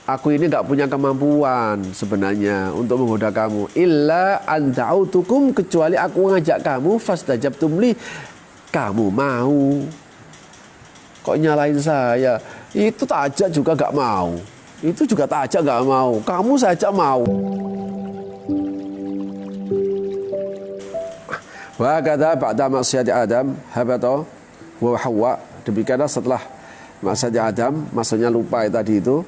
Aku ini nggak punya kemampuan sebenarnya untuk menggoda kamu. Illa an da'autukum, kecuali aku ngajak kamu, fastajabtum li, kamu mau. Kok nyalain saya? Itu tak ajak juga nggak mau. Itu juga tak ajak nggak mau. Kamu saja mau. Wa kata ba'da maksiat Adam habata wa Hawa. Demikianlah setelah maksiat Adam, maksudnya lupa tadi itu.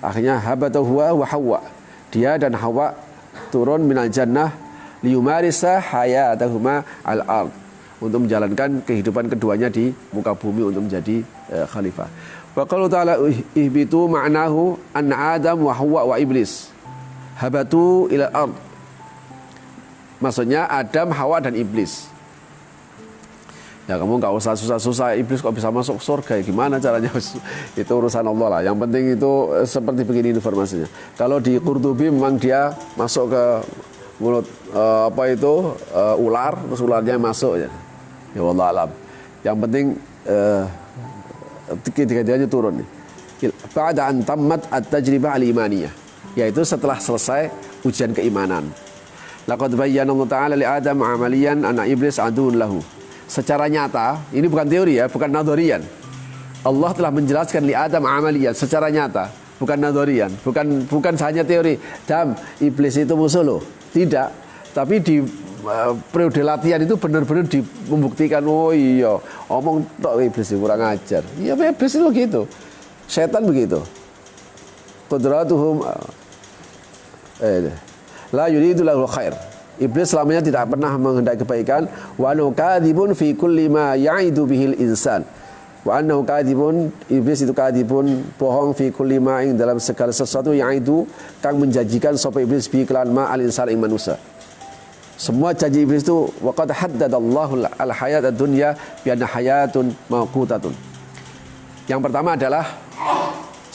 Akhirnya habata huwa wa Hawa, dia dan Hawa turun minal jannah liyumarisa hayatahuma al-ard, untuk menjalankan kehidupan keduanya di muka bumi untuk menjadi khalifah. Wa qalu ta'ala ihbitu ma'nahu anna Adam wa Hawa wa iblis habatu ila ard. Maksudnya Adam, Hawa dan iblis. Ya kamu nggak usah susah-susah, iblis kok bisa masuk surga, gimana caranya? Itu urusan Allah lah. Yang penting itu seperti begini informasinya. Kalau di Qurtubi memang dia masuk ke mulut ular, terus ularnya masuk ya. Ya wallah alam. Yang penting tiga-tiganya turun nih. Ba'da an tammat at-tajribah al-imaniyah, yaitu setelah selesai ujian keimanan. Laqad bayyana Allah Ta'ala li Adam amaliyan anna iblis aduun lahu. Secara nyata, ini bukan teori ya, bukan nadhariyan. Allah telah menjelaskan li Adam amaliyan secara nyata, bukan nadhariyan, bukan hanya teori. Dam, iblis itu musuh loh. Tidak, tapi di periode latihan itu benar-benar membuktikan, oh iya, omong tok iblis itu kurang ajar. Iya, iblis itu begitu. Setan begitu. Qudratuhum la yuridu lahu khair. Iblis selamanya tidak pernah menghendaki kebaikan. Wa annahu kadhibun fi kulli ma ya'idu bihil insan. Wa annahu kadhibun, iblis itu kadhibun, bohong, fi kulli ma, ing dalam segala sesuatu, ya'idu kang menjanjikan sapa iblis bi kelan ma al insan ing manusia. Semua janji iblis itu waqad haddadallahu al hayat ad-dunya bi anna hayatun mawqutatun. Yang pertama adalah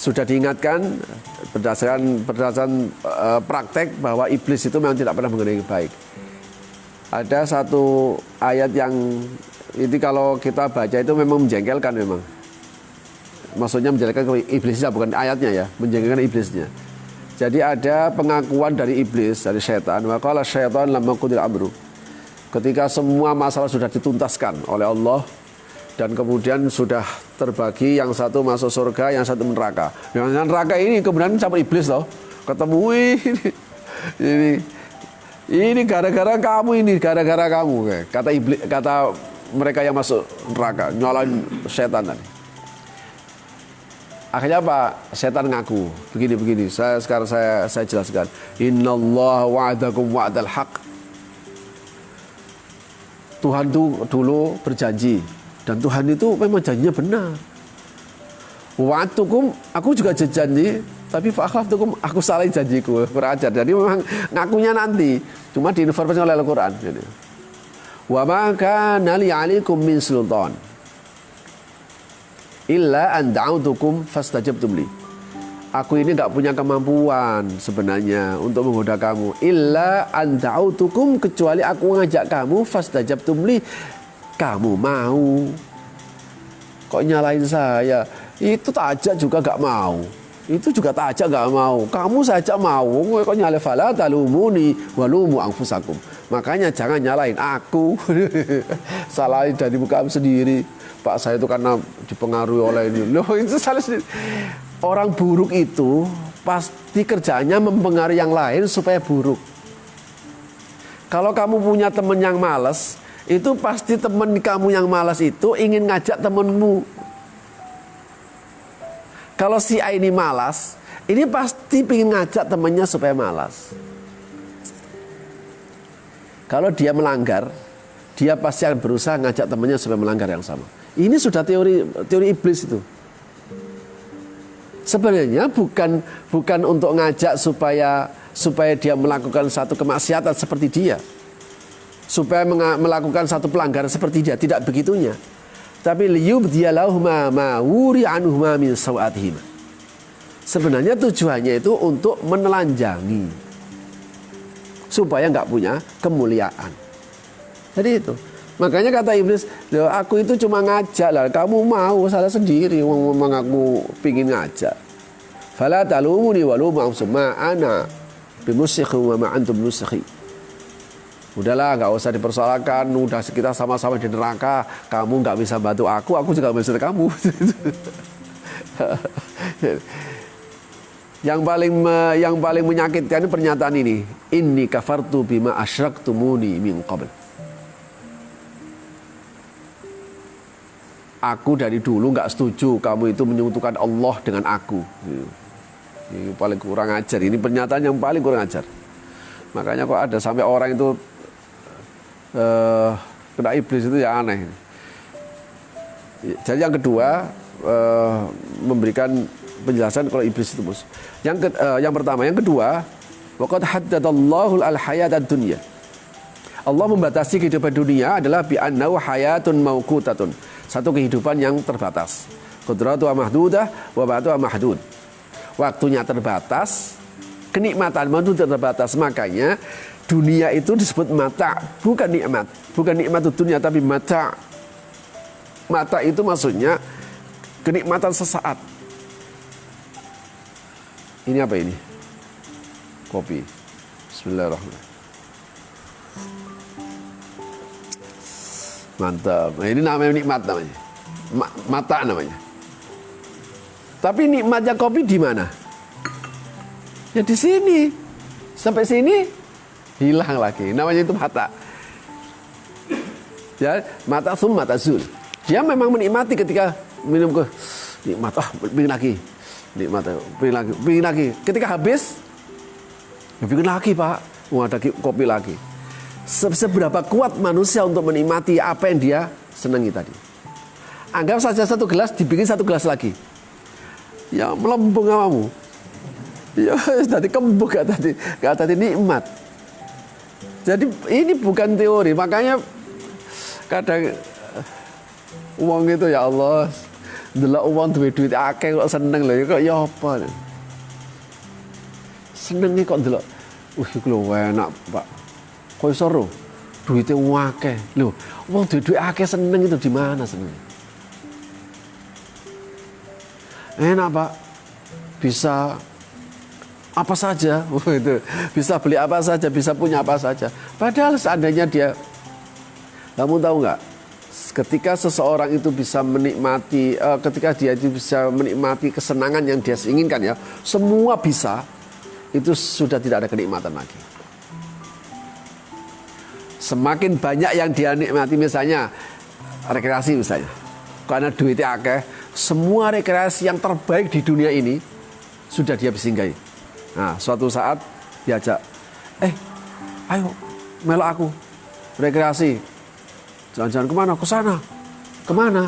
sudah diingatkan berdasarkan praktek bahwa iblis itu memang tidak pernah mengenai baik. Ada satu ayat yang ini kalau kita baca itu memang menjengkelkan memang. Maksudnya menjengkelkan iblisnya, bukan ayatnya ya, menjengkelkan iblisnya. Jadi ada pengakuan dari iblis, dari syaitan. Wa qala syaitan lamma qudil amru. Ketika semua masalah sudah dituntaskan oleh Allah, dan kemudian sudah terbagi, yang satu masuk surga, yang satu neraka. Yang neraka ini kemudian sama iblis loh. Ketemu ini gara-gara kamu, ini gara-gara kamu. Kata iblis, kata mereka yang masuk neraka, nyalain setan tadi. Akhirnya apa? Setan ngaku. Begini. Sekarang saya jelaskan. Innallaha wa'adakum wa'dal haq. Tuhan itu dulu berjanji. Dan Tuhan itu memang janjinya benar. Wa'atukum, aku juga janji, tapi fa'akhlaftukum, aku salah janjiku, kurang ajar. Jadi memang ngakunya nanti, cuma diinformasi oleh Al-Quran. Wa ma kana li 'alaikum min sultan illa an da'autukum fastajabtum li. Aku ini nggak punya kemampuan sebenarnya untuk menggoda kamu. Illa an da'autukum, kecuali aku ngajak kamu, fastajabtum li, kamu mau. Kok nyalain saya? Itu tak ajak juga gak mau. Itu juga tak ajak gak mau. Kamu saja mau. Kok nyalain? Fala talumuni walumu anfusakum. Makanya jangan nyalain aku. Salahin dari muka sendiri. Pak, saya itu karena dipengaruhi oleh ini. Loh, itu salah sendiri. Orang buruk itu pasti kerjanya mempengaruhi yang lain supaya buruk. Kalau kamu punya teman yang malas, itu pasti teman kamu yang malas itu ingin ngajak temanmu. Kalau si A ini malas, ini pasti ingin ngajak temannya supaya malas. Kalau dia melanggar, dia pasti akan berusaha ngajak temannya supaya melanggar yang sama. Ini sudah teori iblis itu. Sebenarnya bukan untuk ngajak supaya dia melakukan satu kemaksiatan seperti dia, supaya melakukan satu pelanggaran seperti dia, tidak begitunya. Tapi liyubdiyalahum ma wuri anhuma min sawatihim. Sebenarnya tujuannya itu untuk menelanjangi supaya nggak punya kemuliaan. Jadi itu. Makanya kata iblis, aku itu cuma ngajak lah, kamu mau salah sendiri, memang aku pingin ngajak. Fala talumuni wa lumu anfusum ma ana bimusikhi wa ma antum bimusikhi. Udahlah, nggak usah dipersoalkan. Udah kita sama-sama di neraka. Kamu nggak bisa bantu aku juga nggak bisa bantu kamu. Yang paling menyakitkan pernyataan ini. Inni kafartu bima asyraktumuni min qabl. Aku dari dulu nggak setuju kamu itu menyekutukan Allah dengan aku. Ini paling kurang ajar. Ini pernyataan yang paling kurang ajar. Makanya kok ada sampai orang itu kena iblis itu ya aneh. Jadi yang kedua memberikan penjelasan kalau iblis itu mus. Yang pertama, yang kedua, waqad haddadallahu al-hayatad dunya. Allah membatasi kehidupan dunia adalah bi annahu hayatun mauqutatun. Satu kehidupan yang terbatas. Qudratu mahdudah wa ba'du mahdud. Waktunya terbatas, kenikmatan itu terbatas. Makanya dunia itu disebut mata, bukan nikmat. Bukan nikmat itu dunia tapi mata. Mata itu maksudnya kenikmatan sesaat. Ini apa ini? Kopi. Bismillahirrahmanirrahim. Mantap. Nah, ini namanya nikmat namanya. Mata namanya. Tapi nikmatnya kopi di mana? Ya di sini. Sampai sini hilang lagi. Namanya itu mata. Ya, mata sum mata zul. Dia memang menikmati ketika minum ke nikmat. Pingin lagi. Nikmat, pingin lagi. Ketika habis, ya pingin lagi Pak. Ada kopi lagi. Seberapa kuat manusia untuk menikmati apa yang dia senangi tadi. Anggap saja satu gelas dibikin satu gelas lagi. Ya melembung amamu. Ya tadi kembung gak tadi nikmat. Jadi ini bukan teori. Makanya kadang uang itu ya Allah, delok uang duit akeh kok seneng lho kok ya apa. Senenge kok delok. Iku lho enak, Pak. Kok iso ro? Duite akeh. Lho, wong duit akeh seneng itu di mana seneng? Enak, Pak. Bisa apa saja. Itu. Bisa beli apa saja, bisa punya apa saja. Padahal seandainya dia, kamu tahu nggak? Ketika seseorang itu bisa menikmati, ketika dia itu bisa menikmati kesenangan yang dia inginkan ya, semua bisa, itu sudah tidak ada kenikmatan lagi. Semakin banyak yang dia nikmati, misalnya rekreasi misalnya, karena duitnya akeh, semua rekreasi yang terbaik di dunia ini sudah dia singgahi. Nah, suatu saat diajak, ayo melok aku rekreasi, jalan-jalan kemana? Ke sana. Kemana?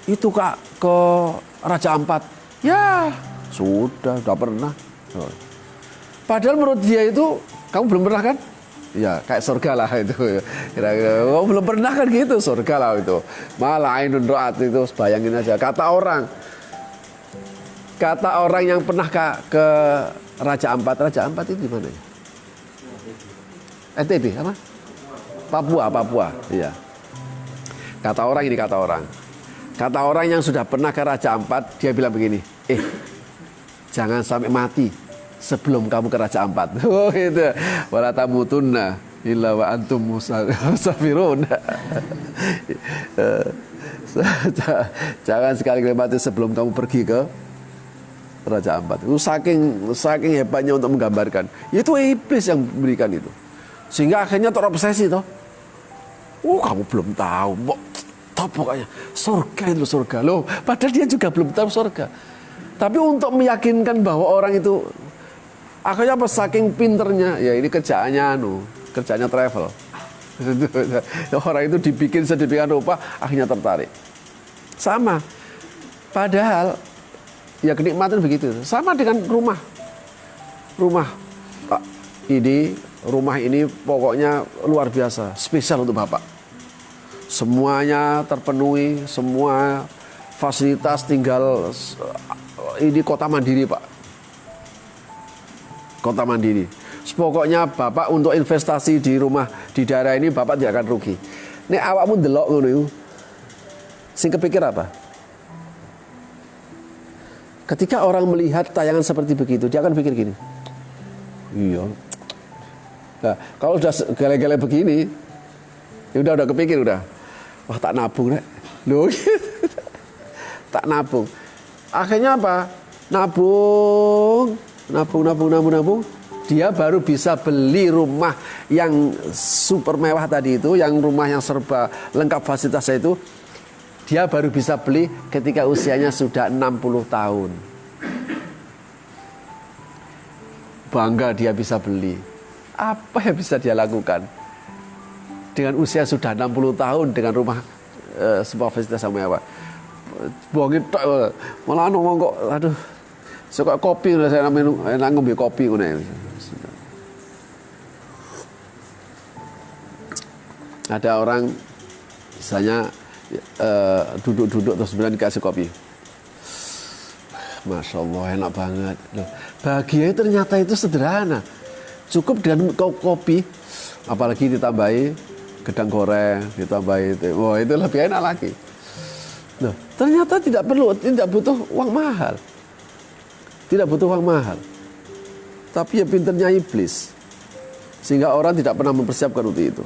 Itu Kak, ke Raja Ampat. Ya, sudah pernah. Padahal menurut dia itu, kamu belum pernah kan? Ya, kayak surga lah itu. Kira-kira, oh, belum pernah kan gitu, surga lah itu. Malah ainun ro'at itu, bayangin aja. Kata orang yang pernah ke Raja Ampat itu di mana ya? NTB apa? Papua. Iya. Kata orang yang sudah pernah ke Raja Ampat, dia bilang begini, jangan sampai mati sebelum kamu ke Raja Ampat. Oh itu. Wala tamutunna illa wa antum musafirun. Jangan sekali mati sebelum kamu pergi ke Raja Ampat. Itu saking hebatnya untuk menggambarkan. Itu iblis yang memberikan itu. Sehingga akhirnya terobsesi toh. Kamu belum tahu. Pokoknya surga itu surga. Loh, padahal dia juga belum tahu surga. Tapi untuk meyakinkan bahwa orang itu akhirnya apa, saking pinternya, ya ini kerjaannya travel. Orang itu dibikin sedemikian rupa, akhirnya tertarik. Sama. Padahal ya kenikmatan begitu. Sama dengan rumah. Rumah ini pokoknya luar biasa, spesial untuk Bapak. Semuanya terpenuhi, semua fasilitas, tinggal ini kota mandiri Pak. Kota mandiri. Pokoknya Bapak untuk investasi di rumah di daerah ini Bapak tidak akan rugi. Nek awakmu ndelok ngono iku. Sing kepikir apa? Ketika orang melihat tayangan seperti begitu, dia akan pikir gini. Iya. Nah, kalau udah gele-gele begini, ya udah kepikir udah. Wah, tak nabung deh. Loh, tak nabung. Akhirnya apa? Nabung. Dia baru bisa beli rumah yang super mewah tadi itu, yang rumah yang serba lengkap fasilitasnya itu, dia baru bisa beli ketika usianya sudah 60 tahun. Bangga dia bisa beli. Apa yang bisa dia lakukan? Dengan usia sudah 60 tahun dengan rumah sebuah fasilitas yang mewah. Buangin malah ngomong kok, aduh, suka kopi, saya minum, enak ngombe kopi Ada orang misalnya duduk-duduk terus kemudian dikasih kopi. Masya Allah, enak banget. Loh, bahagia ternyata itu sederhana. Cukup dengan kopi, apalagi ditambahi gedang goreng, ditambahi itu. Wah, itu lebih enak lagi. Loh, ternyata tidak butuh uang mahal. Tidak butuh uang mahal. Tapi ya pinternya iblis. Sehingga orang tidak pernah mempersiapkan untuk itu.